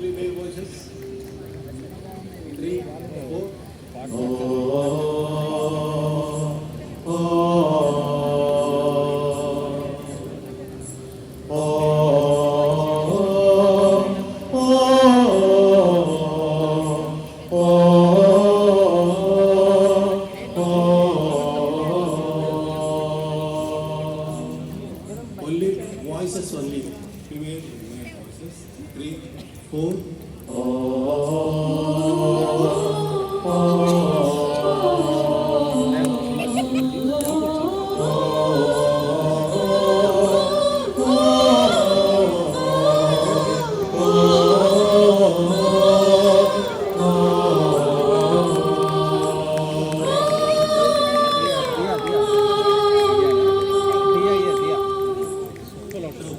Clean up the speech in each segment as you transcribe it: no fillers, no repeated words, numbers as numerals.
3 male voices. 3, 4. Only voices only. Female voices. 3, 4.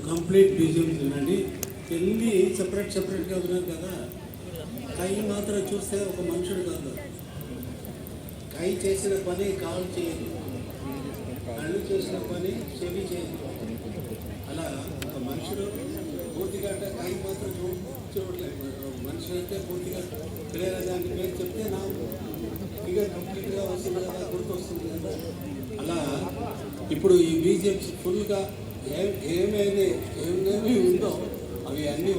Complete BGM వినండి. ఎన్ని సెపరేట్గా ఉన్నారు కదా. కై మాత్రం చూస్తే ఒక మనుషుడు కాదు. కై చేసిన పని కాలు చేయదు, కళ్ళు చేసిన పని చెవి చేయదు. అలా ఒక మనుషుడు పూర్తిగా అంటే కై మాత్రం చూడలేదు. మనుషులు అయితే పూర్తిగా క్లియర్ దానికి పేరు చెప్తే నాకు ఫిగర్ కంప్లీట్గా వస్తుంది కదా, గుర్తు వస్తుంది కదా. అలా ఇప్పుడు ఈ బీజిఎంస్ ఫుల్గా ఏమేమి ఉందో అవి అన్నీ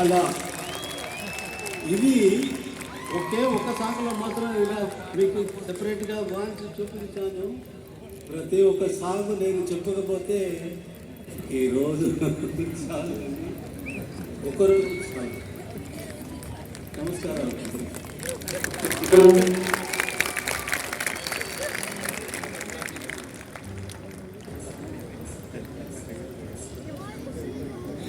అలా. ఇది ఒక సాంగ్లో మాత్రం ఇలా మీకు సెపరేట్గా వాంచి చూపించాను. ప్రతి ఒక్క సాంగ్ నేను చెప్పకపోతే ఈరోజు చాలు, ఒకరోజు చాలు. నమస్కారం.